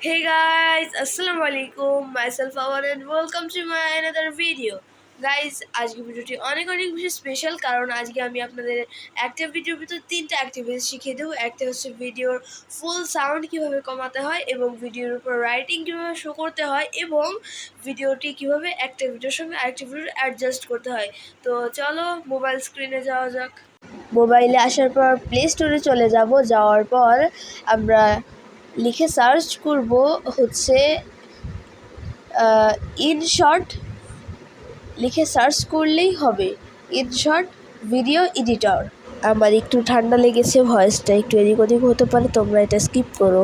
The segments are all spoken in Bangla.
Hey guys, Assalamu alaikum. Myself Awan and welcome to my another video. Guys আজকে ভিডিওটি অনেক বেশি স্পেশাল, কারণ আজকে আমি আপনাদের একটা ভিডিওর ভিতর তিনটা অ্যাক্টিভিটি শিখিয়ে দেবো। একটা হচ্ছে ভিডিওর ফুল সাউন্ড কীভাবে কমাতে হয়, এবং ভিডিওর উপর রাইটিং কীভাবে শো করতে হয়, এবং ভিডিওটি কীভাবে একটা ভিডিওর সঙ্গে আরেকটা ভিডিও অ্যাডজাস্ট করতে হয়। তো চলো মোবাইল স্ক্রিনে যাওয়া যাক। মোবাইলে আসার পর প্লে স্টোরে চলে যাব। যাওয়ার পর আমরা লিখে সার্চ করব হচ্ছে ইনশর্ট। লিখে সার্চ করলেই হবে ইনশর্ট ভিডিও এডিটর। আমার একটু ঠান্ডা লেগেছে, ভয়েসটা একটু এদিক ওদিক হতে পারে, তোমরা এটা স্কিপ করো।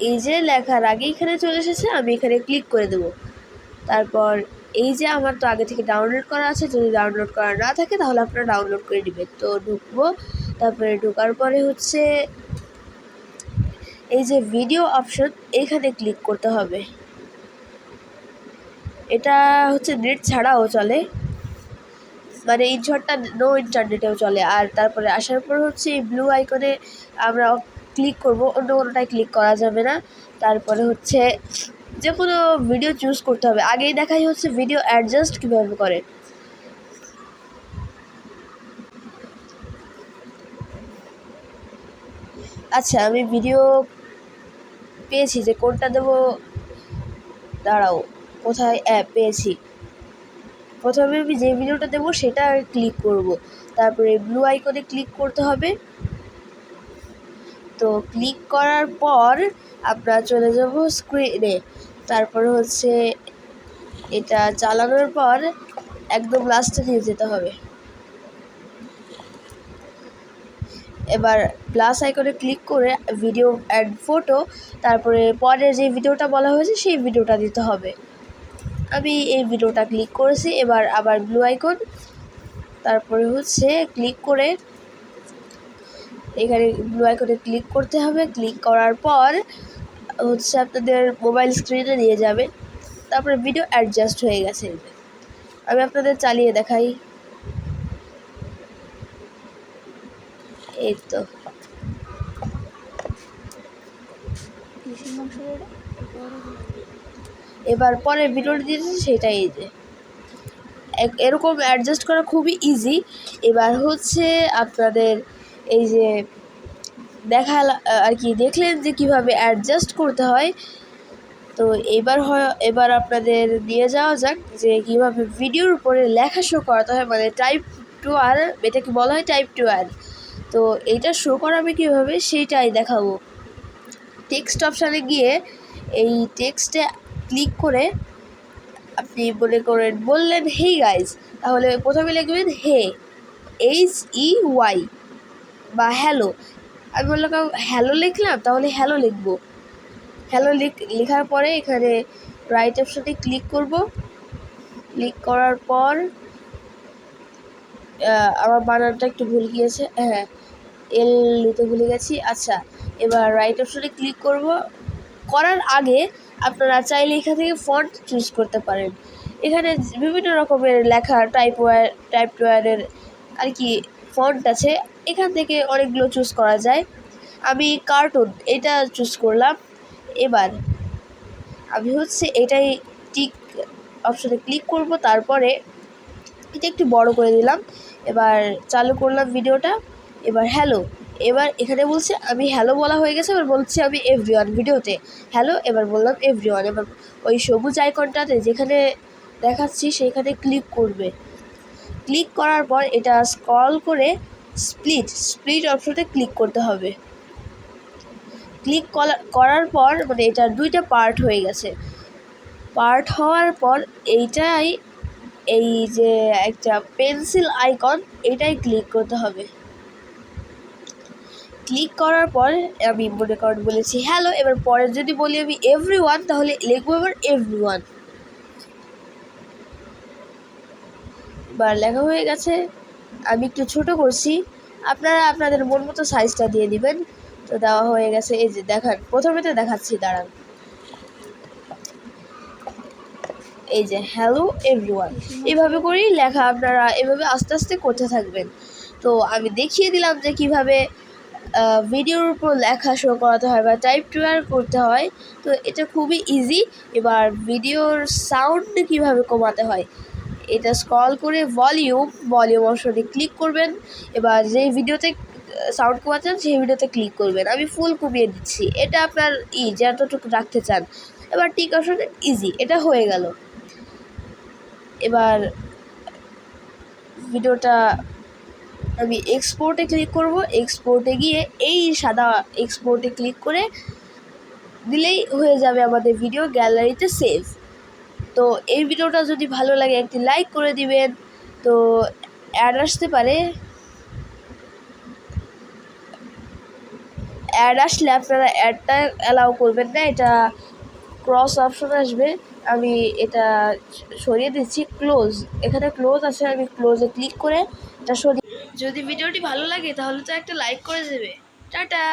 এই যে লেখার আগে এখানে চলে এসেছে, আমি এখানে ক্লিক করে দেবো। তারপর এই যে আমার তো আগে থেকে ডাউনলোড করা আছে, যদি ডাউনলোড করা না থাকে তাহলে আপনারা ডাউনলোড করে নেবেন। তো ঢুকবো, তারপরে ঢোকার পরে হচ্ছে এই যে ভিডিও অপশন, এখানে ক্লিক করতে হবে। এটা হচ্ছে নেট ছাড়াও চলে, মানে ইনশর্টটা নো ইন্টারনেটেও চলে। আর তারপরে আসার পর হচ্ছে এই ব্লু আইকনে আমরা ক্লিক করব, অন্য কোনোটায় ক্লিক করা যাবে না। তারপরে হচ্ছে যে কোনো ভিডিও চুজ করতে হবে। আগেই দেখাই হচ্ছে ভিডিও অ্যাডজাস্ট কীভাবে করে। আচ্ছা, আমি ভিডিও পেয়েছি, যে কোনটা দেবো দাঁড়াও, কোথায় পেয়েছি। প্রথমে আমি যে ভিডিওটা দেবো সেটা ক্লিক করব, তারপরে ব্লু আইকনে ক্লিক করতে হবে। তো ক্লিক করার পর আমরা চলে যাব স্ক্রিনে। তারপর হচ্ছে এটা চালানোর পর একদম লাস্টে নিয়ে যেতে হবে। এবার প্লাস আইকনে ক্লিক করে ভিডিও অ্যাড ফটো, তারপরে পরের যে ভিডিওটা বলা হয়েছে সেই ভিডিওটা দিতে হবে। আমি এই ভিডিওটা ক্লিক করেছি। এবার আবার ব্লু আইকন, তারপরে হচ্ছে ক্লিক করে এখানে ব্লু আইকনে ক্লিক করতে হবে। ক্লিক করার পর হচ্ছে আপনাদের মোবাইল স্ক্রিনে নিয়ে যাবে। তারপরে ভিডিও অ্যাডজাস্ট হয়ে গেছে। আমি আপনাদের চালিয়ে দেখাই। এই তো এবার পরের ভিডিওটি দিয়েছে সেটাই। এই যে এরকম অ্যাডজাস্ট করা খুবই ইজি। এবার হচ্ছে আপনাদের এই যে আর কি দেখলেন যে কিভাবে অ্যাডজাস্ট করতে হয়। তো এবার আপনাদের নিয়ে যাওয়া যাক যে কীভাবে ভিডিওর উপরে লেখা শো করাতে হয়, মানে টাইপ টু আর, এটাকে বলা হয় টাইপ টু আর। তো এইটা শো করাবে কীভাবে সেইটাই দেখাবো। টেক্সট অপশানে গিয়ে এই টেক্সটে ক্লিক করে আপনি বললেন হে গাইজ, তাহলে প্রথমে লিখবেন হে, HEY, বা হ্যালো। আমি বললাম হ্যালো লিখলাম, তাহলে হ্যালো লিখবো। হ্যালো লেখার পরে এখানে রাইট অপশানে ক্লিক করব। ক্লিক করার পর আমার বানানটা একটু ভুল গিয়েছে, হ্যাঁ এল নিতে ভুলে গেছি। আচ্ছা, এবার রাইট অপশানে ক্লিক করব। করার আগে আপনারা চাইলে এখান থেকে ফন্ট চুজ করতে পারেন। এখানে বিভিন্ন রকমের লেখা টাইপ টু ওয়ারের আর কি ফন্ট আছে, এখান থেকে অনেকগুলো চুজ করা যায়। আমি কার্টুন এটা চুজ করলাম। এবার আমি হচ্ছে এটাই টিক অপশানে ক্লিক করব। তারপরে এটা একটু বড় করে দিলাম। এবার চালু করলাম ভিডিওটা। এবার হ্যালো, এবার এখানে বলছে আমি হ্যালো বলা হয়ে গেছে। এবার বলছি আমি এভরিওয়ান ভিডিওতে হ্যালো, এবার বললাম এভরিওয়ান। এবার ওই সবুজ আইকনটাতে যেখানে দেখাচ্ছি সেইখানে ক্লিক করবে। ক্লিক করার পর এটা স্ক্রল করে স্প্লিট অপশনে ক্লিক করতে হবে। ক্লিক করার পর মানে এটা দুইটা পার্ট হয়ে গেছে। পার্ট হওয়ার পর এইটাই, এই যে একটা পেন্সিল আইকন, এটাই ক্লিক করতে হবে। ক্লিক করার পর আমি বলেছি হ্যালো। এবার পরে যদি বলি আমি এভরিওয়ান, তাহলে লিখবো এবার এভরিওয়ান। এবার লেখা হয়ে গেছে। আমি একটু ছোট করছি, আপনারা আপনাদের মন মতো সাইজটা দিয়ে দিবেন। তো দেওয়া হয়ে গেছে। এই যে দেখান, প্রথমে তো দেখাচ্ছি, দাঁড়ান। এই যে হ্যালো এভরিওয়ান, এভাবে করেই লেখা আপনারা এভাবে আস্তে আস্তে করতে থাকবেন। তো আমি দেখিয়ে দিলাম যে কিভাবে ভিডিওর উপর লেখা শো করাতে হয় বা টাইপ টুয়ার করতে হয়। তো এটা খুবই ইজি। এবার ভিডিওর সাউন্ড কীভাবে কমাতে হয়, এটা স্ক্রল করে ভলিউম অপশনে ক্লিক করবেন। এবার যেই ভিডিওতে সাউন্ড কমাতে চান সেই ভিডিওতে ক্লিক করবেন। আমি ফুল কমিয়ে দিচ্ছি, এটা আপনার যতটুকু রাখতে চান। এবার টিক অপশনে ইজি, এটা হয়ে গেল। এবার ভিডিওটা আমি এক্সপোর্টে ক্লিক করব। এক্সপোর্টে গিয়ে এই সাদা এক্সপোর্টে ক্লিক করে দিলেই হয়ে যাবে আমাদের ভিডিও গ্যালারিতে সেভ। তো এই ভিডিওটা যদি ভালো লাগে একটি লাইক করে দিবেন। তো অ্যাড আসতে পারে, অ্যাড আসলে আপনারা অ্যাডটা অ্যালাউ করবেন না, এটা ক্রস অপশন আসবে। আমি এটা সরিয়ে দিচ্ছি। ক্লোজ, এখানে ক্লোজ আছে, আমি ক্লোজে ক্লিক করে এটা সরিয়ে। যদি ভিডিওটি ভালো লাগে তাহলে তো একটা লাইক করে দেবে। টাটা।